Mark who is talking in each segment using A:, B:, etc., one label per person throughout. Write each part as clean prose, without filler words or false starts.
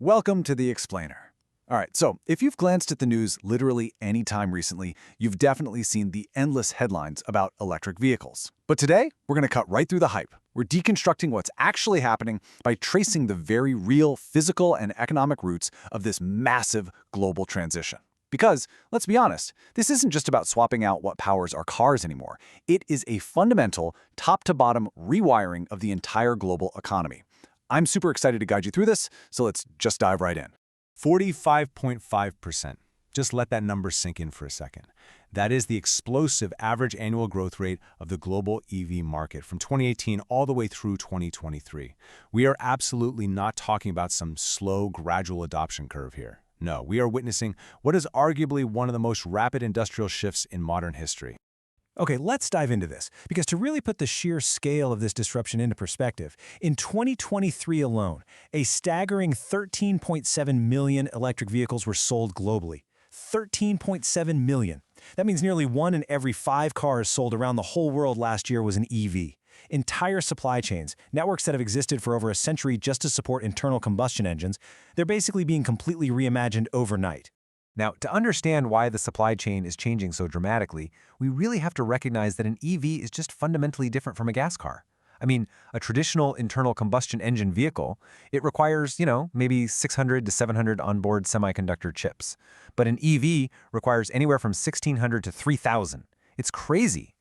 A: Welcome to The Explainer. All right, so if you've glanced at the news literally any time recently, you've definitely seen the endless headlines about electric vehicles. But today, we're going to cut right through the hype. We're deconstructing what's actually happening by tracing the very real physical and economic roots of this massive global transition. Because, let's be honest, this isn't just about swapping out what powers our cars anymore. It is a fundamental, top-to-bottom rewiring of the entire global economy. I'm super excited to guide you through this, so let's just dive right in.
B: 45.5%. Just let that number sink in for a second. That is the explosive average annual growth rate of the global EV market from 2018 all the way through 2023. We are absolutely not talking about some slow, gradual adoption curve here. No, we are witnessing what is arguably one of the most rapid industrial shifts in modern history.
C: Okay, let's dive into this, because to really put the sheer scale of this disruption into perspective, in 2023 alone, a staggering 13.7 million electric vehicles were sold globally. 13.7 million. That means nearly 1 in every 5 cars sold around the whole world last year was an EV. Entire supply chains, networks that have existed for over a century just to support internal combustion engines, they're basically being completely reimagined overnight.
D: Now, to understand why the supply chain is changing so dramatically, we really have to recognize that an EV is just fundamentally different from a gas car. I mean, a traditional internal combustion engine vehicle, it requires, maybe 600 to 700 onboard semiconductor chips. But an EV requires anywhere from 1,600 to 3,000. It's crazy.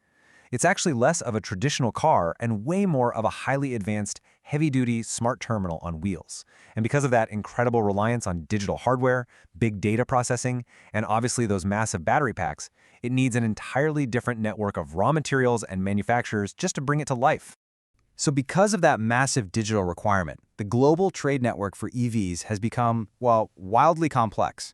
D: It's actually less of a traditional car and way more of a highly advanced, heavy-duty smart terminal on wheels. And because of that incredible reliance on digital hardware, big data processing, and obviously those massive battery packs, it needs an entirely different network of raw materials and manufacturers just to bring it to life.
A: So because of that massive digital requirement, the global trade network for EVs has become, well, wildly complex.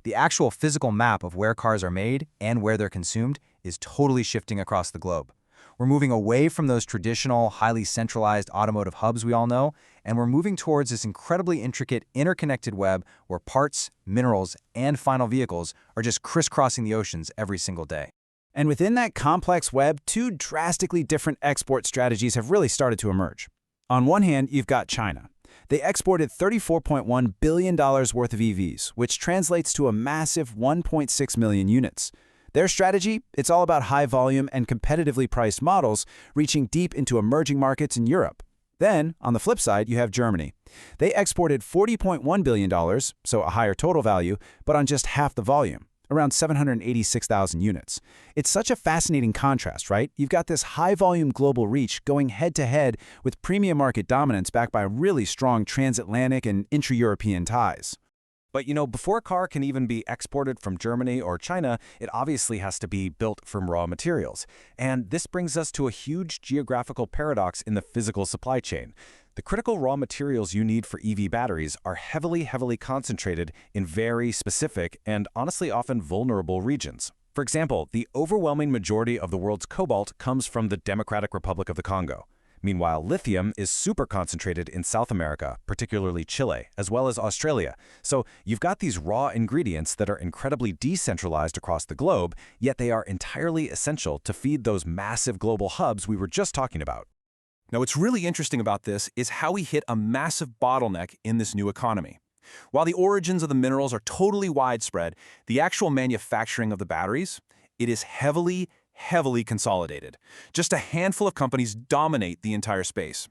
A: The actual physical map of where cars are made and where they're consumed is totally shifting across the globe. We're moving away from those traditional, highly centralized automotive hubs we all know, and we're moving towards this incredibly intricate, interconnected web where parts, minerals, and final vehicles are just crisscrossing the oceans every single day.
C: And within that complex web, 2 drastically different export strategies have really started to emerge. On one hand, you've got China. They exported $34.1 billion worth of EVs, which translates to a massive 1.6 million units. Their strategy? It's all about high volume and competitively priced models reaching deep into emerging markets in Europe. Then, on the flip side, you have Germany. They exported $40.1 billion, so a higher total value, but on just half the volume, around 786,000 units. It's such a fascinating contrast, right? You've got this high-volume global reach going head-to-head with premium market dominance backed by really strong transatlantic and intra-European ties.
A: But before a car can even be exported from Germany or China, it obviously has to be built from raw materials. And this brings us to a huge geographical paradox in the physical supply chain. The critical raw materials you need for EV batteries are heavily concentrated in very specific and honestly often vulnerable regions. For example, the overwhelming majority of the world's cobalt comes from the Democratic Republic of the Congo. Meanwhile, lithium is super concentrated in South America, particularly Chile, as well as Australia. So you've got these raw ingredients that are incredibly decentralized across the globe, yet they are entirely essential to feed those massive global hubs we were just talking about. Now, what's really interesting about this is how we hit a massive bottleneck in this new economy. While the origins of the minerals are totally widespread, the actual manufacturing of the batteries, it is heavily consolidated. Just a handful of companies dominate the entire space.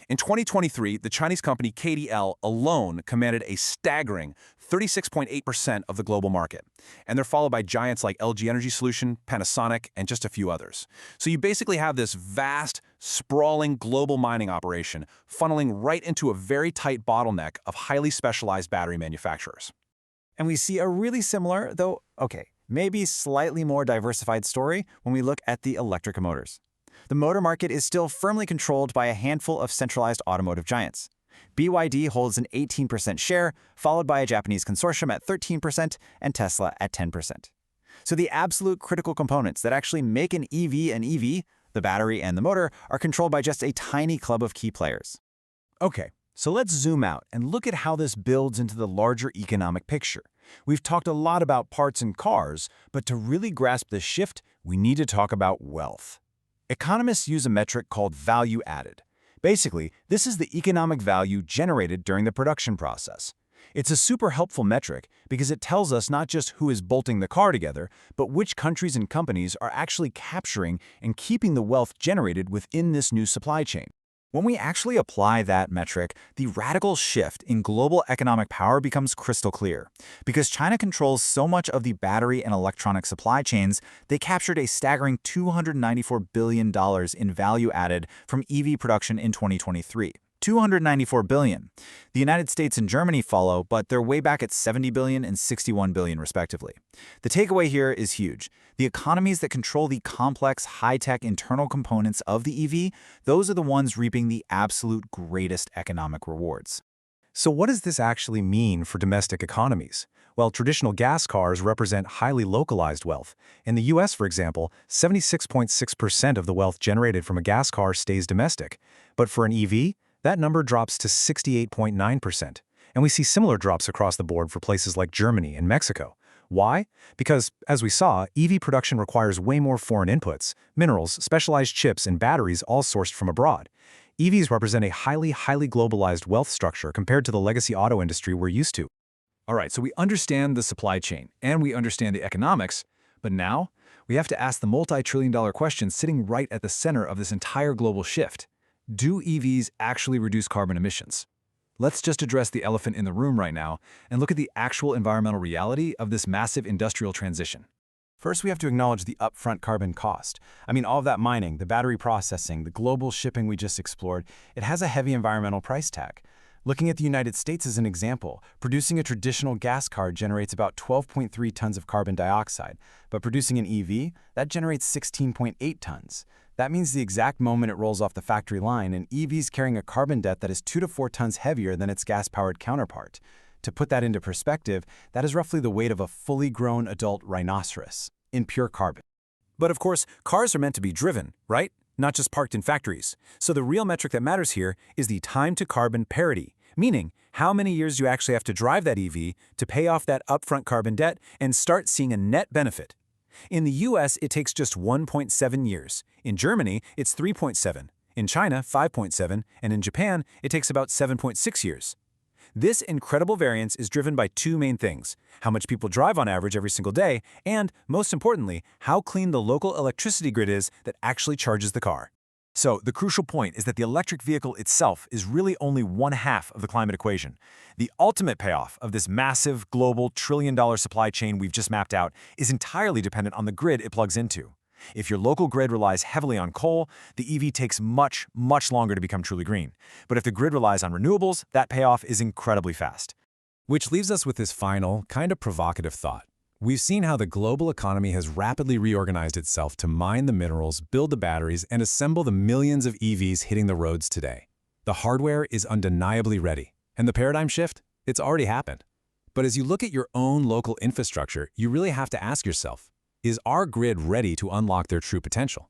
A: In 2023, the Chinese company KDL alone commanded a staggering 36.8% of the global market, and they're followed by giants like LG Energy Solution, Panasonic, and just a few others. So you basically have this vast, sprawling global mining operation funneling right into a very tight bottleneck of highly specialized battery manufacturers.
C: And we see a really similar, though, maybe slightly more diversified story when we look at the electric motors. The motor market is still firmly controlled by a handful of centralized automotive giants. BYD holds an 18% share, followed by a Japanese consortium at 13% and Tesla at 10%. So the absolute critical components that actually make an EV, the battery and the motor, are controlled by just a tiny club of key players. Okay, so let's zoom out and look at how this builds into the larger economic picture. We've talked a lot about parts and cars, but to really grasp this shift, we need to talk about wealth. Economists use a metric called value added. Basically, this is the economic value generated during the production process. It's a super helpful metric because it tells us not just who is bolting the car together, but which countries and companies are actually capturing and keeping the wealth generated within this new supply chain. When we actually apply that metric, the radical shift in global economic power becomes crystal clear. Because China controls so much of the battery and electronic supply chains, they captured a staggering $294 billion in value added from EV production in 2023. $294 billion. The United States and Germany follow, but they're way back at $70 billion and $61 billion respectively. The takeaway here is huge. The economies that control the complex, high-tech internal components of the EV, those are the ones reaping the absolute greatest economic rewards.
D: So what does this actually mean for domestic economies? Well, traditional gas cars represent highly localized wealth. In the US, for example, 76.6% of the wealth generated from a gas car stays domestic. But for an EV, that number drops to 68.9%. And we see similar drops across the board for places like Germany and Mexico. Why? Because, as we saw, EV production requires way more foreign inputs, minerals, specialized chips, and batteries all sourced from abroad. EVs represent a highly globalized wealth structure compared to the legacy auto industry we're used to.
C: All right, so we understand the supply chain, and we understand the economics, but now we have to ask the multi-trillion-dollar question sitting right at the center of this entire global shift. Do EVs actually reduce carbon emissions? Let's just address the elephant in the room right now and look at the actual environmental reality of this massive industrial transition.
B: First, we have to acknowledge the upfront carbon cost. I mean, all of that mining, the battery processing, the global shipping we just explored, it has a heavy environmental price tag. Looking at the United States as an example, producing a traditional gas car generates about 12.3 tons of carbon dioxide, but producing an EV, that generates 16.8 tons. That means the exact moment it rolls off the factory line, an EV is carrying a carbon debt that is 2 to 4 tons heavier than its gas-powered counterpart. To put that into perspective, that is roughly the weight of a fully grown adult rhinoceros in pure carbon.
C: But of course, cars are meant to be driven, right? Not just parked in factories. So the real metric that matters here is the time to carbon parity, meaning how many years you actually have to drive that EV to pay off that upfront carbon debt and start seeing a net benefit. In the US, it takes just 1.7 years. In Germany, it's 3.7. In China, 5.7. And in Japan, it takes about 7.6 years. This incredible variance is driven by two main things: how much people drive on average every single day, and, most importantly, how clean the local electricity grid is that actually charges the car. So, the crucial point is that the electric vehicle itself is really only one half of the climate equation. The ultimate payoff of this massive, global, trillion-dollar supply chain we've just mapped out is entirely dependent on the grid it plugs into. If your local grid relies heavily on coal, the EV takes much longer to become truly green. But if the grid relies on renewables, that payoff is incredibly fast.
A: Which leaves us with this final, kind of provocative thought. We've seen how the global economy has rapidly reorganized itself to mine the minerals, build the batteries, and assemble the millions of EVs hitting the roads today. The hardware is undeniably ready, and the paradigm shift, it's already happened. But as you look at your own local infrastructure, you really have to ask yourself, is our grid ready to unlock their true potential?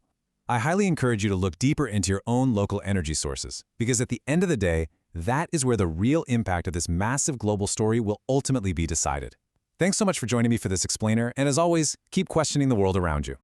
A: I highly encourage you to look deeper into your own local energy sources, because at the end of the day, that is where the real impact of this massive global story will ultimately be decided. Thanks so much for joining me for this explainer, and as always, keep questioning the world around you.